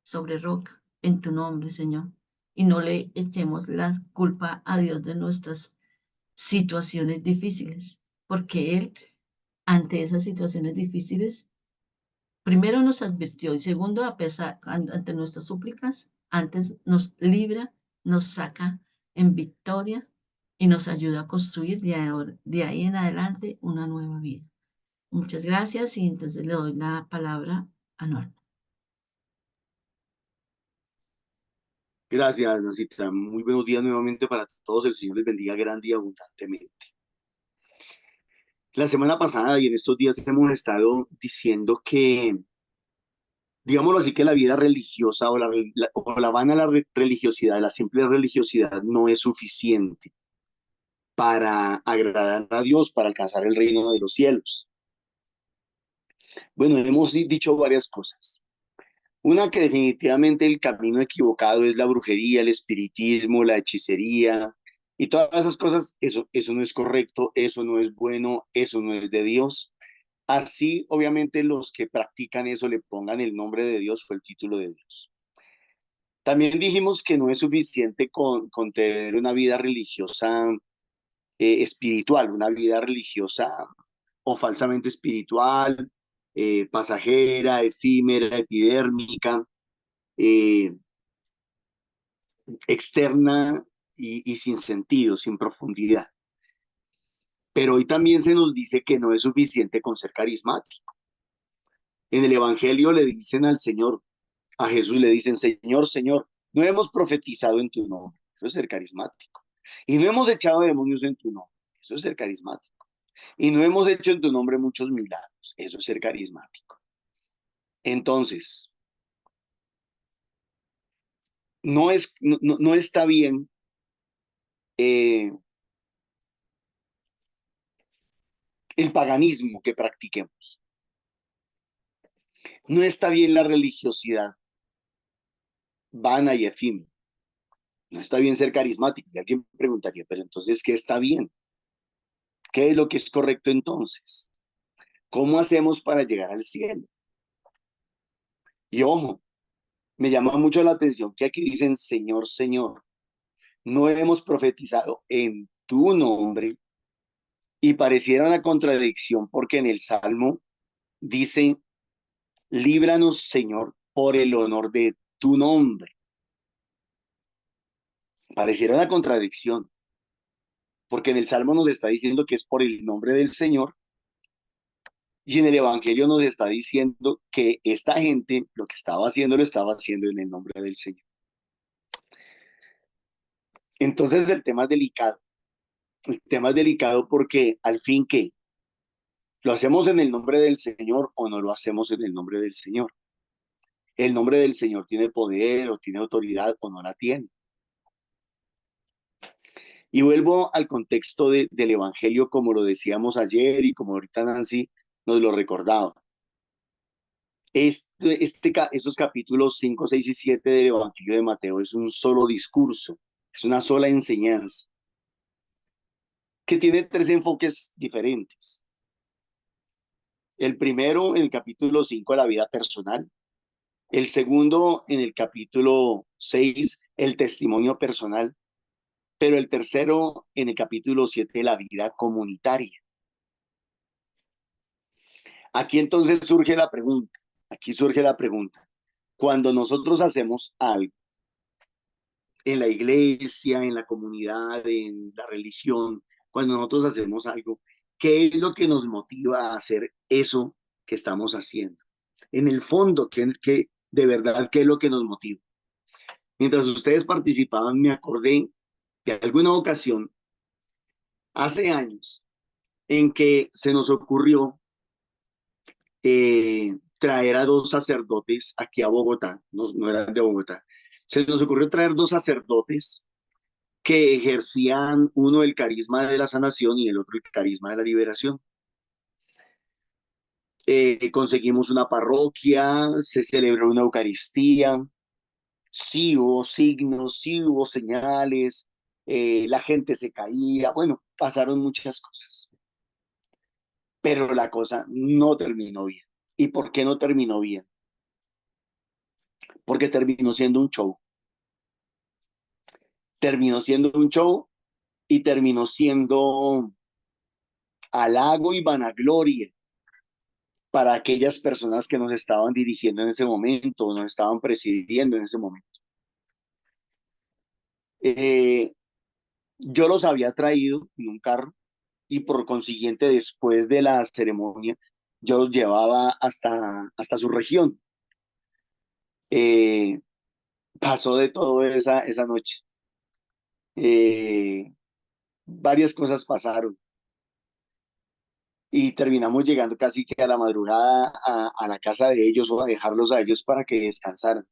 sobre roca, en tu nombre, Señor. Y no le echemos la culpa a Dios de nuestras situaciones difíciles, porque Él, ante esas situaciones difíciles, primero nos advirtió y segundo, ante nuestras súplicas, antes nos libra, nos saca en victoria y nos ayuda a construir de ahí en adelante una nueva vida. Muchas gracias y entonces le doy la palabra a Norma. Gracias, Nasita. Muy buenos días nuevamente para todos. El Señor les bendiga grande y abundantemente. La semana pasada y en estos días hemos estado diciendo que, digámoslo así, que la vida religiosa o la vana religiosidad, la simple religiosidad no es suficiente para agradar a Dios, para alcanzar el reino de los cielos. Bueno, hemos dicho varias cosas. Una, que definitivamente el camino equivocado es la brujería, el espiritismo, la hechicería y todas esas cosas. Eso no es correcto, eso no es bueno, eso no es de Dios. Así, obviamente, los que practican eso le pongan el nombre de Dios o el título de Dios. También dijimos que no es suficiente con tener una vida religiosa espiritual, una vida religiosa o falsamente espiritual, pasajera, efímera, epidérmica, eh, externa y sin sentido, sin profundidad. Pero hoy también se nos dice que no es suficiente con ser carismático. En el Evangelio le dicen al Señor, a Jesús le dicen, Señor, Señor, no hemos profetizado en tu nombre, eso es ser carismático. Y no hemos echado demonios en tu nombre, eso es ser carismático. Y no hemos hecho en tu nombre muchos milagros, eso es ser carismático. Entonces, no está bien el paganismo que practiquemos. No está bien la religiosidad vana y efímera. No está bien ser carismático. Y alguien preguntaría, pero entonces, ¿qué está bien? ¿Qué es lo que es correcto entonces? ¿Cómo hacemos para llegar al cielo? Y ojo, me llama mucho la atención que aquí dicen, Señor, Señor, no hemos profetizado en tu nombre. Y pareciera una contradicción porque en el Salmo dice, líbranos, Señor, por el honor de tu nombre. Pareciera una contradicción, porque en el Salmo nos está diciendo que es por el nombre del Señor, y en el Evangelio nos está diciendo que esta gente lo que estaba haciendo lo estaba haciendo en el nombre del Señor. Entonces el tema es delicado. El tema es delicado porque al fin, ¿qué? ¿Lo hacemos en el nombre del Señor o no lo hacemos en el nombre del Señor? ¿El nombre del Señor tiene poder o tiene autoridad o no la tiene? Y vuelvo al contexto del Evangelio, como lo decíamos ayer y como ahorita Nancy nos lo recordaba. Estos capítulos 5, 6 y 7 del Evangelio de Mateo es un solo discurso, es una sola enseñanza, que tiene tres enfoques diferentes. El primero, en el capítulo 5, la vida personal. El segundo, en el capítulo 6, el testimonio personal. Pero el tercero, en el capítulo 7, la vida comunitaria. Aquí entonces surge la pregunta, cuando nosotros hacemos algo en la iglesia, en la comunidad, en la religión, cuando nosotros hacemos algo, ¿qué es lo que nos motiva a hacer eso que estamos haciendo? En el fondo, de verdad, ¿qué es lo que nos motiva? Mientras ustedes participaban, me acordé de alguna ocasión, hace años, en que se nos ocurrió traer a 2 sacerdotes aquí a Bogotá, no eran de Bogotá. Se nos ocurrió traer 2 sacerdotes que ejercían uno el carisma de la sanación y el otro el carisma de la liberación. Conseguimos una parroquia, se celebró una Eucaristía, sí hubo signos, sí hubo señales, la gente se caía, bueno, pasaron muchas cosas, pero la cosa no terminó bien. ¿Y por qué no terminó bien? Porque terminó siendo un show. Terminó siendo un show y terminó siendo halago y vanagloria para aquellas personas que nos estaban dirigiendo en ese momento, nos estaban presidiendo en ese momento. Eh, yo los había traído en un carro y por consiguiente después de la ceremonia yo los llevaba hasta su región. Eh, pasó de todo esa noche. Eh, varias cosas pasaron y terminamos llegando casi que a la madrugada a la casa de ellos o a dejarlos a ellos para que descansaran.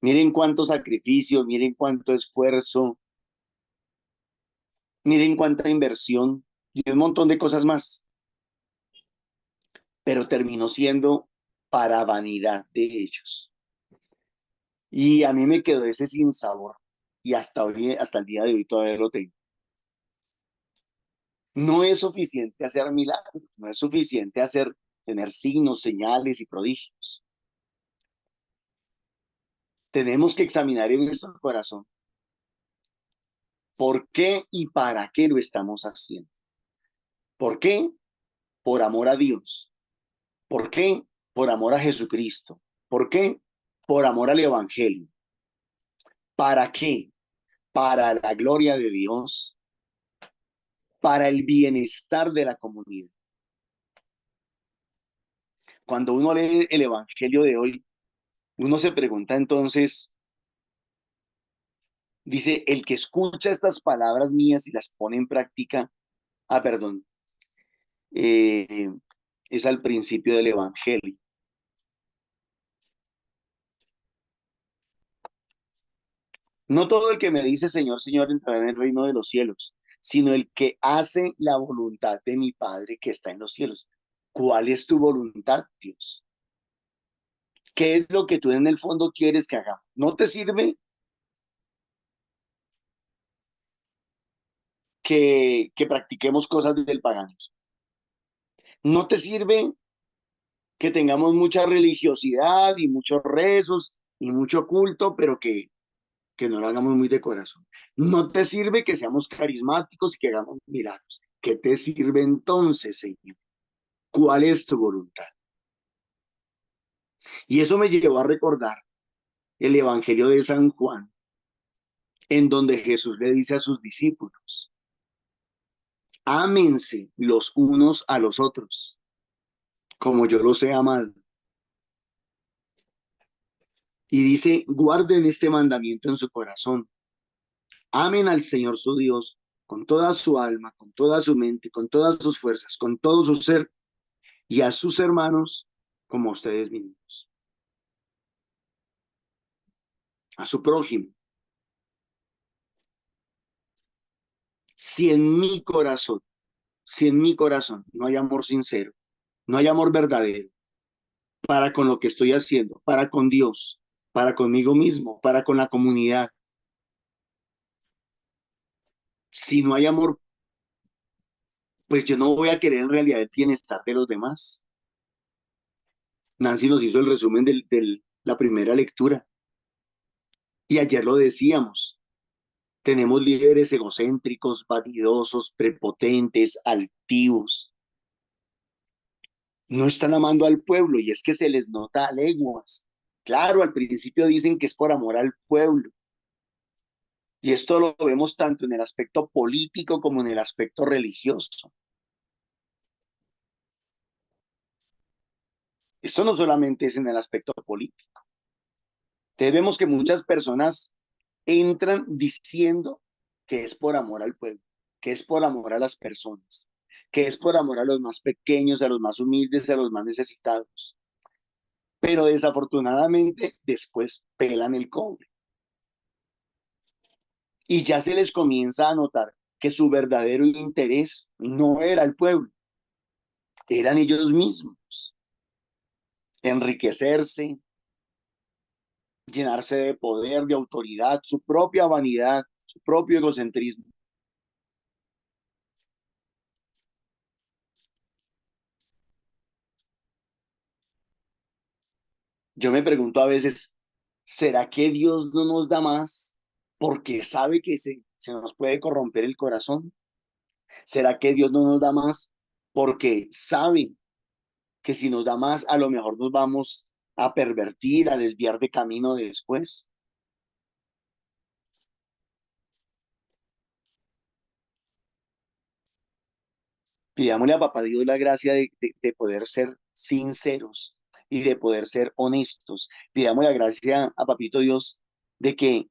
Miren cuánto sacrificio, miren cuánto esfuerzo, miren cuánta inversión y un montón de cosas más, pero terminó siendo para vanidad de ellos. Y a mí me quedó ese sinsabor y hasta hoy, hasta el día de hoy todavía lo tengo. No es suficiente hacer milagros, no es suficiente tener signos, señales y prodigios. Tenemos que examinar en nuestro corazón por qué y para qué lo estamos haciendo. ¿Por qué? Por amor a Dios. ¿Por qué? Por amor a Jesucristo. ¿Por qué? Por amor al Evangelio. ¿Para qué? Para la gloria de Dios, para el bienestar de la comunidad. Cuando uno lee el Evangelio de hoy, uno se pregunta entonces, dice, el que escucha estas palabras mías y las pone en práctica, perdón, eh, es al principio del Evangelio. No todo el que me dice Señor, Señor entrará en el reino de los cielos, sino el que hace la voluntad de mi Padre que está en los cielos. ¿Cuál es tu voluntad, Dios? ¿Qué es lo que tú en el fondo quieres que hagamos? ¿No te sirve que practiquemos cosas del paganismo? ¿No te sirve que tengamos mucha religiosidad y muchos rezos y mucho culto, pero que no lo hagamos muy de corazón? ¿No te sirve que seamos carismáticos y que hagamos milagros? ¿Qué te sirve entonces, Señor? ¿Cuál es tu voluntad? Y eso me llevó a recordar el Evangelio de San Juan, en donde Jesús le dice a sus discípulos, ámense los unos a los otros, como yo los he amado. Y dice, guarden este mandamiento en su corazón. Amen al Señor su Dios con toda su alma, con toda su mente, con todas sus fuerzas, con todo su ser, y a sus hermanos como ustedes mismos. A su prójimo. Si en mi corazón, si en mi corazón no hay amor sincero, no hay amor verdadero para con lo que estoy haciendo, para con Dios, para conmigo mismo, para con la comunidad, si no hay amor, pues yo no voy a querer en realidad el bienestar de los demás. Nancy nos hizo el resumen de la primera lectura. Y ayer lo decíamos, tenemos líderes egocéntricos, vanidosos, prepotentes, altivos. No están amando al pueblo y es que se les nota a leguas. Claro, al principio dicen que es por amor al pueblo. Y esto lo vemos tanto en el aspecto político como en el aspecto religioso. Esto no solamente es en el aspecto político. Entonces vemos que muchas personas entran diciendo que es por amor al pueblo, que es por amor a las personas. que es por amor a los más pequeños, a los más humildes, a los más necesitados. Pero desafortunadamente después pelan el cobre. Y ya se les comienza a notar que su verdadero interés no era el pueblo, eran ellos mismos. Enriquecerse, llenarse de poder, de autoridad, su propia vanidad, su propio egocentrismo. Yo me pregunto a veces, ¿será que Dios no nos da más porque sabe que se nos puede corromper el corazón? ¿Será que Dios no nos da más porque sabe que si nos da más, a lo mejor nos vamos a pervertir, a desviar de camino después? Pidámosle a Papá Dios la gracia de poder ser sinceros y de poder ser honestos. Pidámosle la gracia a Papito Dios de que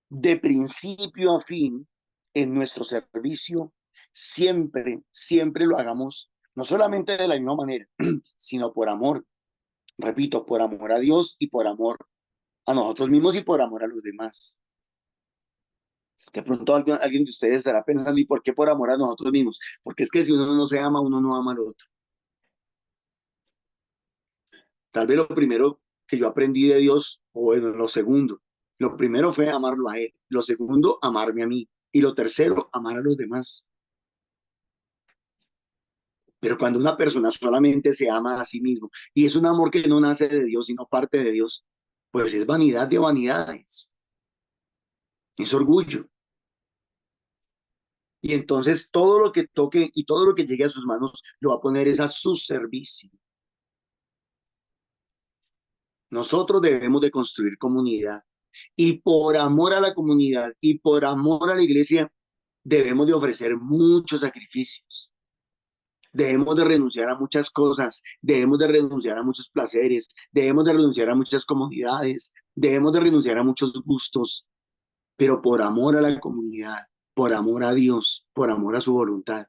de principio a fin en nuestro servicio siempre, siempre lo hagamos, no solamente de la misma manera, sino por amor. Repito, por amor a Dios y por amor a nosotros mismos y por amor a los demás. De pronto alguien de ustedes estará pensando, ¿y por qué por amor a nosotros mismos? Porque es que si uno no se ama, uno no ama al otro. Tal vez lo primero que yo aprendí de Dios, o bueno, lo segundo, lo primero fue amarlo a Él, lo segundo, amarme a mí, y lo tercero, amar a los demás. Pero cuando una persona solamente se ama a sí mismo, y es un amor que no nace de Dios, sino parte de Dios, pues es vanidad de vanidades, es orgullo. Y entonces todo lo que toque y todo lo que llegue a sus manos lo va a poner es a su servicio. Nosotros debemos de construir comunidad y por amor a la comunidad y por amor a la iglesia debemos de ofrecer muchos sacrificios. Debemos de renunciar a muchas cosas, debemos de renunciar a muchos placeres, debemos de renunciar a muchas comodidades, debemos de renunciar a muchos gustos, pero por amor a la comunidad, por amor a Dios, por amor a su voluntad.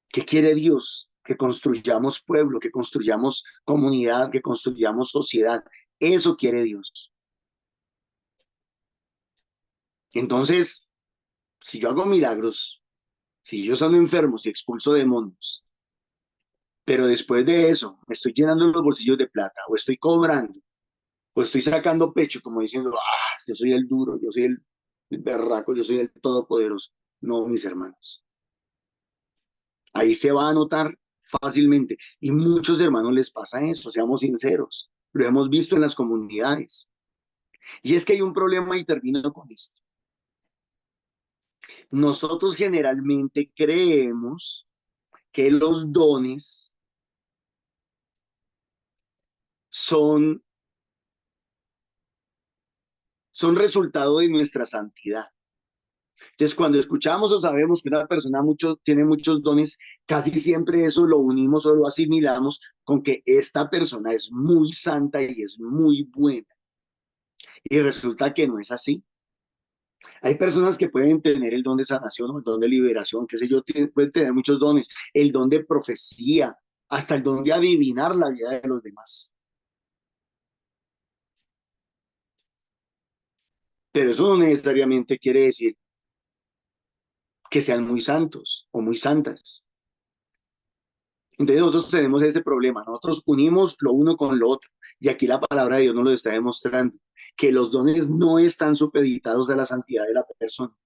¿Qué quiere Dios? Que construyamos pueblo, que construyamos comunidad, que construyamos sociedad. Eso quiere Dios. Entonces, si yo hago milagros, si yo sano enfermos y expulso demonios, pero después de eso me estoy llenando los bolsillos de plata, o estoy cobrando, o estoy sacando pecho, como diciendo, yo soy el duro, yo soy el berraco, yo soy el todopoderoso. No, mis hermanos. Ahí se va a notar fácilmente. Y muchos hermanos les pasa eso, seamos sinceros. Lo hemos visto en las comunidades. Y es que hay un problema y termino con esto. Nosotros generalmente creemos que los dones son, son resultado de nuestra santidad. Entonces, cuando escuchamos o sabemos que una persona tiene muchos dones, casi siempre eso lo unimos o lo asimilamos con que esta persona es muy santa y es muy buena. Y resulta que no es así. Hay personas que pueden tener el don de sanación o el don de liberación, qué sé yo, pueden tener muchos dones, el don de profecía, hasta el don de adivinar la vida de los demás. Pero eso no necesariamente quiere decir que sean muy santos o muy santas. Entonces nosotros tenemos ese problema, nosotros unimos lo uno con lo otro. Y aquí la palabra de Dios nos lo está demostrando, que los dones no están supeditados a la santidad de la persona.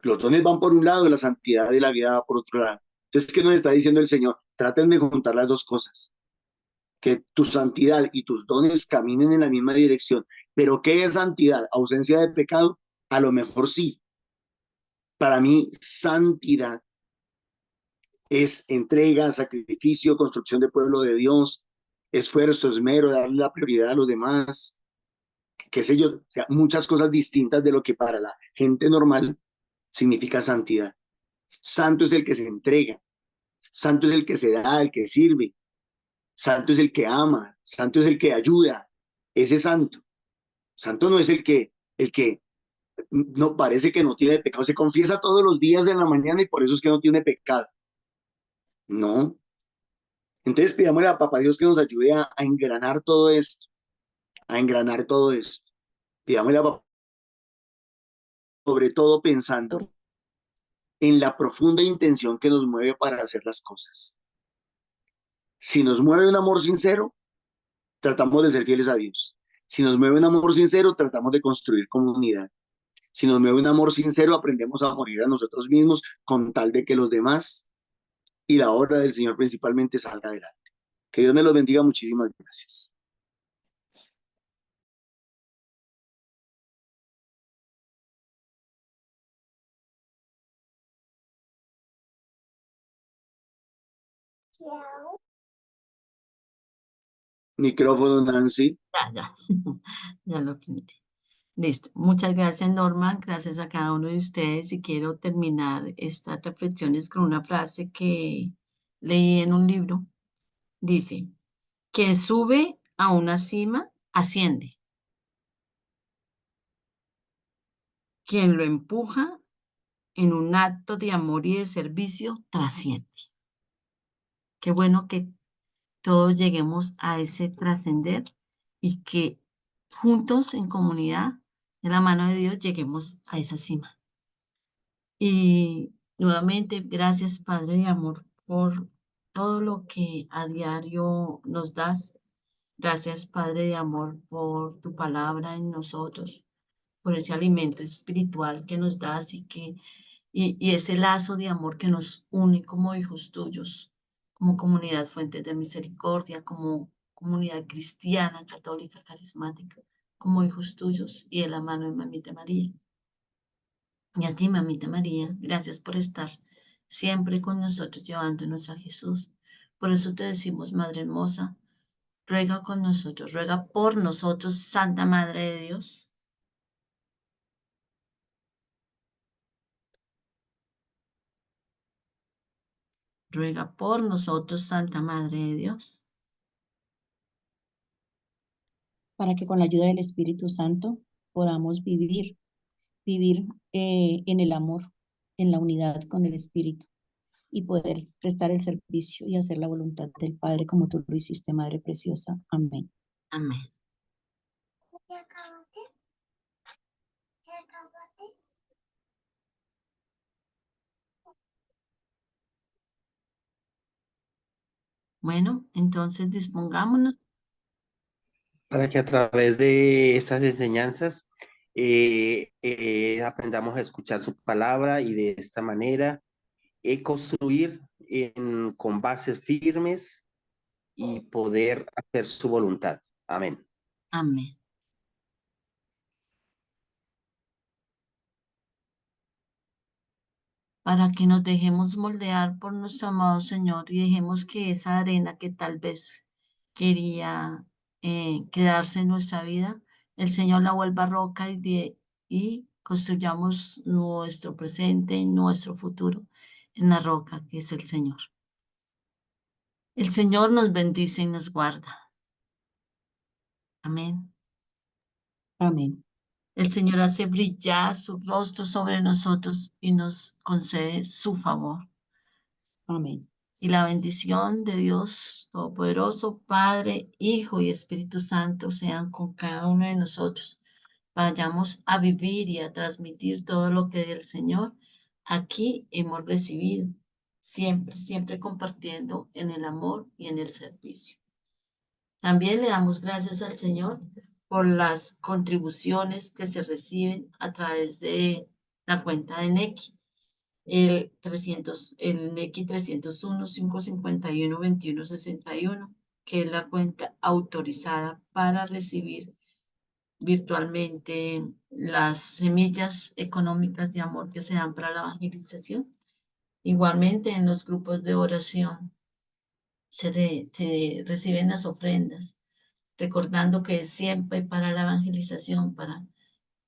Los dones van por un lado y la santidad de la vida va por otro lado. Entonces, ¿qué nos está diciendo el Señor? Traten de juntar las dos cosas. Que tu santidad y tus dones caminen en la misma dirección. Pero ¿qué es santidad? ¿Ausencia de pecado? A lo mejor sí. Para mí, santidad es entrega, sacrificio, construcción de pueblo de Dios, esfuerzo, esmero, darle la prioridad a los demás, qué sé yo, o sea, muchas cosas distintas de lo que para la gente normal significa santidad. Santo es el que se entrega, santo es el que se da, el que sirve, santo es el que ama, santo es el que ayuda, ese santo. Santo no es el que no parece que no tiene pecado, se confiesa todos los días en la mañana y por eso es que no tiene pecado. No. Entonces pidámosle a Papá Dios que nos ayude a engranar todo esto, a engranar todo esto. Pidámosle a Papá, sobre todo pensando en la profunda intención que nos mueve para hacer las cosas. Si nos mueve un amor sincero, tratamos de ser fieles a Dios. Si nos mueve un amor sincero, tratamos de construir comunidad. Si nos mueve un amor sincero, aprendemos a morir a nosotros mismos con tal de que los demás y la obra del Señor principalmente salga adelante. Que Dios me los bendiga. Muchísimas gracias. Micrófono, Nancy. Ya, ya lo permití. Listo. Muchas gracias, Norma. Gracias a cada uno de ustedes. Y quiero terminar estas reflexiones con una frase que leí en un libro. Dice, quien sube a una cima, asciende. Quien lo empuja en un acto de amor y de servicio, trasciende. Qué bueno que todos lleguemos a ese trascender y que juntos en comunidad, de la mano de Dios, lleguemos a esa cima. Y nuevamente, gracias, Padre de amor, por todo lo que a diario nos das. Gracias, Padre de amor, por tu palabra en nosotros, por ese alimento espiritual que nos das y ese lazo de amor que nos une como hijos tuyos, como comunidad Fuentes de Misericordia, como comunidad cristiana, católica, carismática, como hijos tuyos y de la mano de Mamita María. Y a ti, Mamita María, gracias por estar siempre con nosotros llevándonos a Jesús. Por eso te decimos, Madre hermosa, ruega con nosotros, ruega por nosotros, Santa Madre de Dios. Ruega por nosotros, Santa Madre de Dios. para que con la ayuda del Espíritu Santo podamos vivir en el amor, en la unidad con el Espíritu y poder prestar el servicio y hacer la voluntad del Padre como tú lo hiciste, Madre Preciosa. Amén. Amén. Bueno, entonces dispongámonos. Para que a través de estas enseñanzas aprendamos a escuchar su palabra y de esta manera construir con bases firmes y poder hacer su voluntad. Amén. Amén. Para que nos dejemos moldear por nuestro amado Señor y dejemos que esa arena que tal vez quería quedarse en nuestra vida, el Señor la vuelva roca y construyamos nuestro presente y nuestro futuro en la roca que es el Señor. El Señor nos bendice y nos guarda. Amén. Amén. El Señor hace brillar su rostro sobre nosotros y nos concede su favor. Amén. Y la bendición de Dios Todopoderoso, Padre, Hijo y Espíritu Santo sean con cada uno de nosotros. Vayamos a vivir y a transmitir todo lo que del Señor aquí hemos recibido, siempre, siempre compartiendo en el amor y en el servicio. También le damos gracias al Señor por las contribuciones que se reciben a través de la cuenta de Nequi. El Nequi 301-551-2161, que es la cuenta autorizada para recibir virtualmente las semillas económicas de amor que se dan para la evangelización. Igualmente en los grupos de oración se reciben las ofrendas, recordando que es siempre para la evangelización, para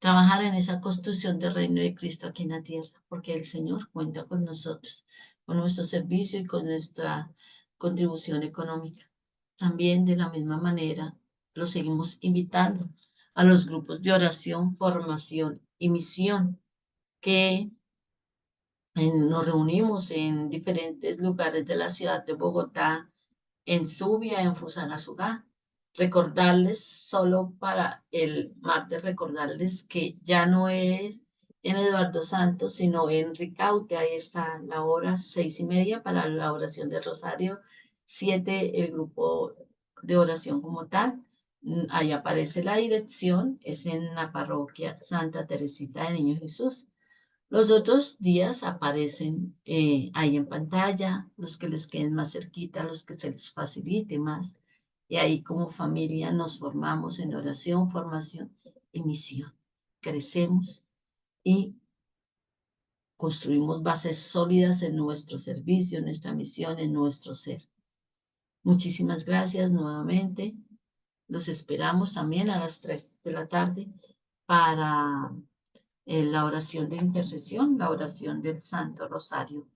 trabajar en esa construcción del reino de Cristo aquí en la tierra, porque el Señor cuenta con nosotros, con nuestro servicio y con nuestra contribución económica. También de la misma manera lo seguimos invitando a los grupos de oración, formación y misión, que nos reunimos en diferentes lugares de la ciudad de Bogotá, en Subia, en Fusagasugá. Recordarles, solo para el martes, recordarles que ya no es en Eduardo Santos, sino en Ricaute. Ahí está la hora 6:30 para la oración del Rosario, 7 el grupo de oración como tal. Ahí aparece la dirección, es en la parroquia Santa Teresita de Niño Jesús. Los otros días aparecen ahí en pantalla, los que les queden más cerquita, los que se les facilite más. Y ahí como familia nos formamos en oración, formación y misión. Crecemos y construimos bases sólidas en nuestro servicio, en nuestra misión, en nuestro ser. Muchísimas gracias nuevamente. Los esperamos también a las 3 de la tarde para la oración de intercesión, la oración del Santo Rosario.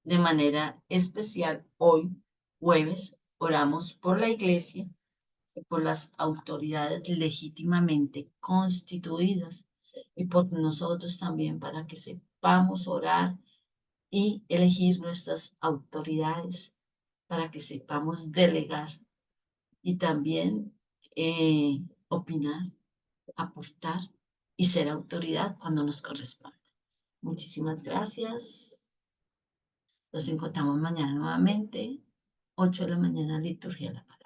De manera especial, hoy, jueves, oramos por la Iglesia y por las autoridades legítimamente constituidas y por nosotros también, para que sepamos orar y elegir nuestras autoridades, para que sepamos delegar y también opinar, aportar y ser autoridad cuando nos corresponda. Muchísimas gracias. Nos encontramos mañana nuevamente, 8 de la mañana, liturgia de la palabra.